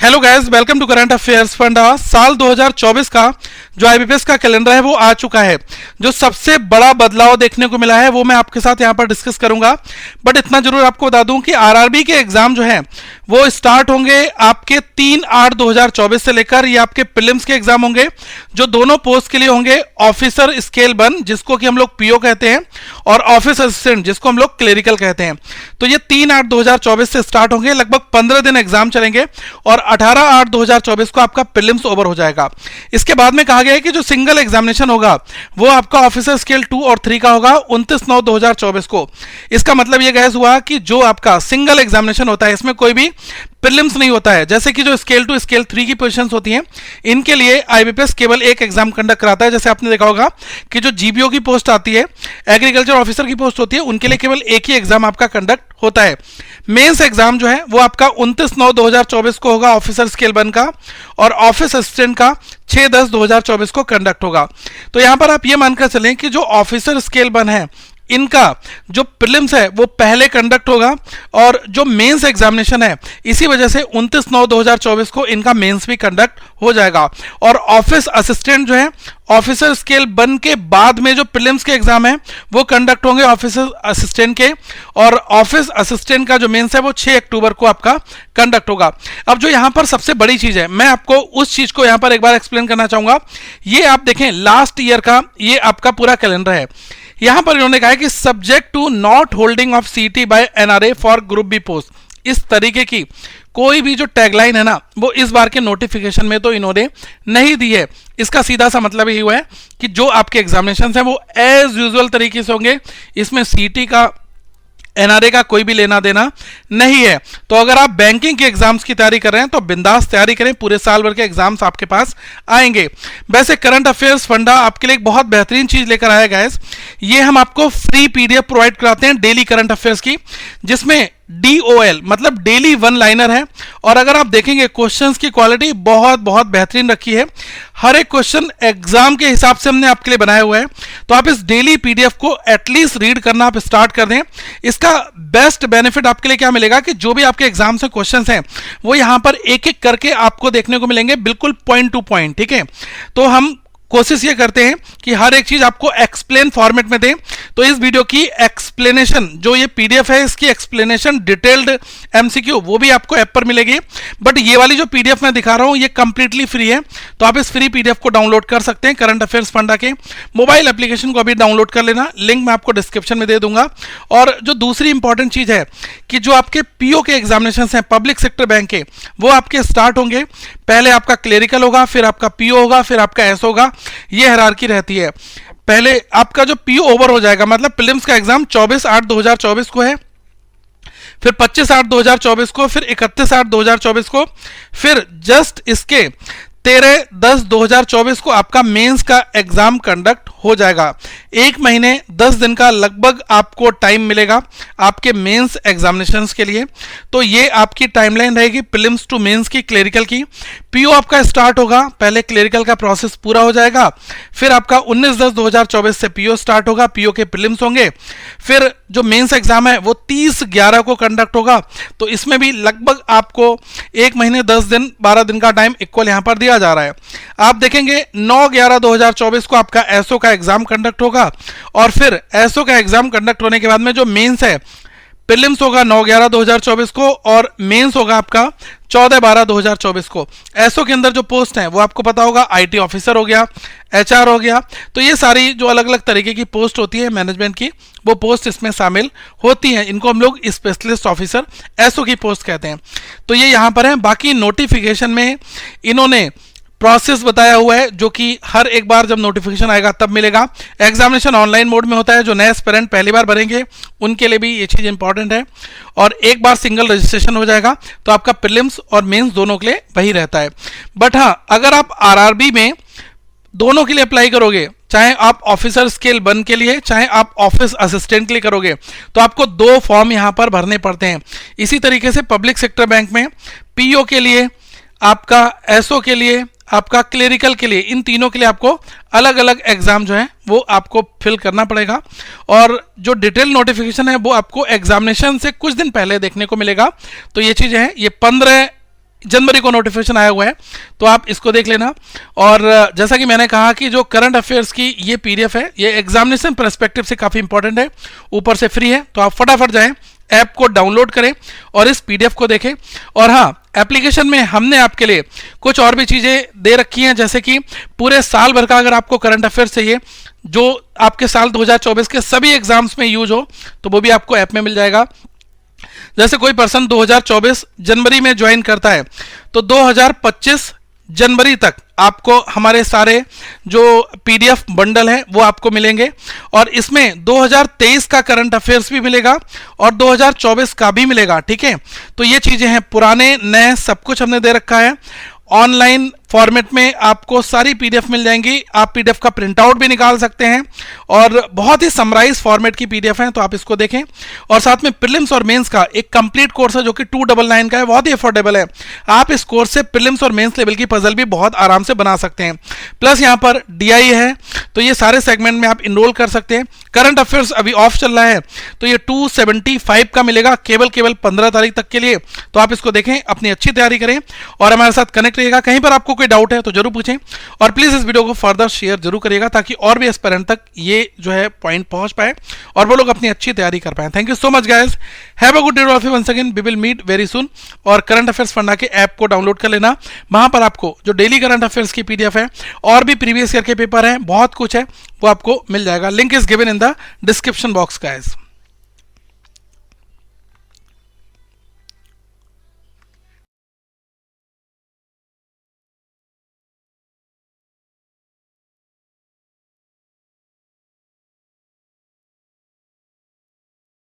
Hello guys, welcome to current affairs funda. साल 2024 का जो आईबीपीएस का कैलेंडर है वो आ चुका है। जो सबसे बड़ा बदलाव देखने को मिला है वो मैं आपके साथ यहाँ पर डिस्कस करूंगा। बट इतना जरूर आपको बता दूं कि आरआरबी के एग्जाम जो है वो स्टार्ट होंगे आपके 3/8/2024 से लेकर ये आपके प्रीलिम्स के एग्जाम होंगे जो दोनों पोस्ट के लिए होंगे। ऑफिसर स्केल 1 जिसको कि हम लोग पीओ कहते हैं और ऑफिस असिस्टेंट जिसको हम लोग क्लेरिकल कहते हैं। तो ये 3/8/2024 से स्टार्ट होंगे। लगभग 15 दिन एग्जाम चलेंगे और 18/8/2024 को आपका प्रीलिम्स ओवर हो जाएगा। इसके बाद में कहा गया है कि जो सिंगल एग्जामिनेशन होगा वो आपका ऑफिसर स्केल 2 और 3 का होगा 29/9/2024 को। इसका मतलब ये गैस हुआ कि जो आपका सिंगल एग्जामिनेशन होता है इसमें कोई भी प्रीलिम्स नहीं होता है। जैसे कि जो स्केल 2 स्केल 3 की पोजीशंस होती हैं इनके लिए आईबीपीएस केवल एक एग्जाम कंडक्ट कराता है। जैसे आपने देखा होगा कि जो जीबीओ की पोस्ट आती है, एग्रीकल्चर ऑफिसर की पोस्ट होती है, उनके लिए केवल एक ही एग्जाम आपका कंडक्ट होता है। मेंस एग्जाम जो है वो आपका 29/9/2024 को होगा ऑफिसर स्केल 1 का और ऑफिस असिस्टेंट का 6/10/2024 को कंडक्ट होगा। तो यहां पर आप ये मानकर चलें कि जो ऑफिसर स्केल 1 है इनका जो प्रीलिम्स है वो पहले कंडक्ट होगा और जो मेंस एग्जामिनेशन है इसी वजह से 29/9/2024 को इनका मेंस भी कंडक्ट हो जाएगा। और ऑफिस असिस्टेंट जो है ऑफिसर स्केल 1 के बाद में जो प्रीलिम्स के एग्जाम है वो कंडक्ट होंगे ऑफिसर असिस्टेंट के, और ऑफिस असिस्टेंट का जो मेंस है वो 6 अक्टूबर को आपका कंडक्ट होगा। अब जो यहां पर सबसे बड़ी चीज है मैं आपको उस चीज को यहां पर एक बार एक्सप्लेन करना चाहूंगा। ये आप देखें लास्ट ईयर का ये आपका पूरा कैलेंडर है। यहां पर इन्होंने कहा है कि subject to not holding of CT by NRA for group B post. इस तरीके की कोई भी जो टैगलाइन है ना वो इस बार के नोटिफिकेशन में तो इन्होंने नहीं दी है। इसका सीधा सा मतलब यही हुआ है कि जो आपके एग्जामिनेशन है वो एज यूजुअल तरीके से होंगे। इसमें सीटी का एनआरए का कोई भी लेना देना नहीं है। तो अगर आप बैंकिंग के एग्जाम्स की तैयारी कर रहे हैं तो बिंदास तैयारी करें, पूरे साल भर के एग्जाम्स आपके पास आएंगे। वैसे करंट अफेयर्स फंडा आपके लिए एक बहुत बेहतरीन चीज लेकर आया गाइस। ये हम आपको फ्री पीडीएफ प्रोवाइड कराते हैं डेली करंट अफेयर्स की, जिसमें DOL मतलब डेली वन लाइनर है। और अगर आप देखेंगे क्वेश्चंस की क्वालिटी बहुत बहुत बेहतरीन रखी है। हर एक क्वेश्चन एग्जाम के हिसाब से हमने आपके लिए बनाया हुआ है। तो आप इस डेली पीडीएफ को एटलीस्ट रीड करना आप स्टार्ट कर दें। इसका बेस्ट बेनिफिट आपके लिए क्या मिलेगा कि जो भी आपके एग्जाम से क्वेश्चंस हैं वो यहां पर एक एक करके आपको देखने को मिलेंगे, बिल्कुल पॉइंट टू पॉइंट। ठीक है, तो हम कोशिश ये करते हैं कि हर एक चीज आपको एक्सप्लेन फॉर्मेट में दें। तो इस वीडियो की एक्सप्लेनेशन जो ये पीडीएफ है इसकी एक्सप्लेनेशन डिटेल्ड एमसीक्यू वो भी आपको ऐप पर मिलेगी। बट ये वाली जो पीडीएफ मैं दिखा रहा हूं ये कंप्लीटली फ्री है। तो आप इस फ्री पीडीएफ को डाउनलोड कर सकते हैं करंट अफेयर्स फंडा के मोबाइल एप्लीकेशन को अभी डाउनलोड कर लेना, लिंक मैं आपको डिस्क्रिप्शन में दे दूंगा। और जो दूसरी इंपॉर्टेंट चीज है कि जो आपके पीओ के एग्जामिनेशन हैं पब्लिक सेक्टर बैंक के वो आपके स्टार्ट होंगे। पहले आपका क्लेरिकल होगा, फिर आपका पीओ होगा, फिर आपका एस होगा। ये हायरार्की रहती है। पहले आपका जो पीओ ओवर हो जाएगा मतलब प्रीलिम्स का एग्जाम 24/8/2024 को है, फिर 25/8/2024 को, फिर 31/8/2024 को, फिर जस्ट इसके 13/10/2024 को आपका मेंस का एग्जाम कंडक्ट हो जाएगा। 1 महीने 10 दिन का लगभग आपको टाइम मिलेगा आपके मेंस एग्जामिनेशंस के लिए। तो ये आपकी टाइमलाइन रहेगी प्रीलिम्स टू मेंस की क्लेरिकल की। पीओ आपका स्टार्ट होगा, पहले क्लेरिकल का प्रोसेस पूरा हो जाएगा, फिर आपका 19/10/2024 से पीओ स्टार्ट होगा, पीओ के प्रीलिम्स होंगे, फिर जो मेंस एग्जाम है वो 30/11 को कंडक्ट होगा। तो इसमें भी लगभग आपको 1 महीने 10 दिन 12 दिन का टाइम इक्वल यहां पर दिया जा रहा है। आप देखेंगे 9/11/2024 को आपका एसओ का एग्जाम कंडक्ट होगा और फिर एसओ का एग्जाम कंडक्ट होने के बाद में जो मेंस है प्रीलिम्स होगा 9/11/2024 को और मेंस होगा आपका 14/12/2024 को। एसओ के अंदर जो पोस्ट हैं वो आपको पता होगा, आईटी ऑफिसर हो गया, एचआर हो गया। तो ये सारी जो अलग अलग तरीके की पोस्ट होती है मैनेजमेंट की वो पोस्ट इसमें शामिल होती हैं। इनको हम लोग स्पेशलिस्ट ऑफिसर एसओ की पोस्ट कहते हैं। तो ये यहाँ पर है। बाकी नोटिफिकेशन में इन्होंने प्रोसेस बताया हुआ है जो कि हर एक बार जब नोटिफिकेशन आएगा तब मिलेगा। एग्जामिनेशन ऑनलाइन मोड में होता है। जो नए एस्पिरेंट पहली बार भरेंगे उनके लिए भी ये चीज इंपॉर्टेंट है। और एक बार सिंगल रजिस्ट्रेशन हो जाएगा तो आपका प्रीलिम्स और मेंस दोनों के लिए वही रहता है। बट हाँ, अगर आप आरआरबी में दोनों के लिए अप्लाई करोगे, चाहे आप ऑफिसर स्केल 1 के लिए चाहे आप ऑफिस असिस्टेंट के लिए करोगे, तो आपको 2 फॉर्म यहां पर भरने पड़ते हैं। इसी तरीके से पब्लिक सेक्टर बैंक में पीओ के लिए, आपका एसओ के लिए, आपका क्लेरिकल के लिए, इन तीनों के लिए आपको अलग अलग एग्जाम जो है वो आपको फिल करना पड़ेगा। और जो डिटेल नोटिफिकेशन है वो आपको एग्जामिनेशन से कुछ दिन पहले देखने को मिलेगा। तो ये चीजें हैं, ये 15 जनवरी को नोटिफिकेशन आया हुआ है, तो आप इसको देख लेना। और जैसा कि मैंने कहा कि जो करंट अफेयर्स की ये पीडीएफ है, ये एग्जामिनेशन पर्सपेक्टिव से काफ़ी इंपॉर्टेंट है, ऊपर से फ्री है, तो आप फटाफट जाएं, ऐप को डाउनलोड करें और इस पीडीएफ को देखें। और हाँ, एप्लीकेशन में हमने आपके लिए कुछ और भी चीज़ें दे रखी हैं, जैसे कि पूरे साल भर का अगर आपको करंट अफेयर्स चाहिए जो आपके साल 2024 के सभी एग्जाम्स में यूज हो, तो वो भी आपको ऐप में मिल जाएगा। जैसे कोई पर्सन 2024 जनवरी में ज्वाइन करता है, तो 2025 जनवरी तक आपको हमारे सारे जो पीडीएफ बंडल हैं वो आपको मिलेंगे, और इसमें 2023 का करंट अफेयर्स भी मिलेगा और 2024 का भी मिलेगा। ठीक है, तो ये चीज़ें हैं, पुराने नए सब कुछ हमने दे रखा है। ऑनलाइन फॉर्मेट में आपको सारी पीडीएफ मिल जाएंगी, आप पीडीएफ का प्रिंट आउट भी निकाल सकते हैं, और बहुत ही समराइज फॉर्मेट की पीडीएफ है, तो आप इसको देखें। और साथ में प्रीलिम्स और मेंस का एक कंप्लीट कोर्स है जो कि 299 का है, बहुत ही अफोर्डेबल है। आप इस कोर्स से प्रीलिम्स और मेंस लेवल की पजल भी बहुत आराम से बना सकते हैं। प्लस यहाँ पर डीआई है, तो ये सारे सेगमेंट में आप इनरोल कर सकते हैं। करंट अफेयर्स अभी ऑफ चल रहा है, तो ये 275 का मिलेगा केवल 15 तारीख तक के लिए, तो आप इसको देखें, अपनी अच्छी तैयारी करें और हमारे साथ कनेक्ट रहिएगा। कहीं पर आपको कोई डाउट है तो जरूर पूछें, और प्लीज इस वीडियो को फर्दर शेयर जरूर करिएगा ताकि और भी एस्पिरेंट तक ये जो है पॉइंट पहुंच पाए और वो लोग अपनी अच्छी तैयारी कर पाए। Thank you so much guys, have a good day all once again, we will meet very soon. और करंट अफेयर्स फंडा के ऐप को डाउनलोड कर लेना, वहां पर आपको जो डेली करंट अफेयर्स की पीडीएफ है और भी प्रीवियस ईयर के पेपर हैं, बहुत कुछ है, वो आपको मिल जाएगा। Link is given in the description box guys.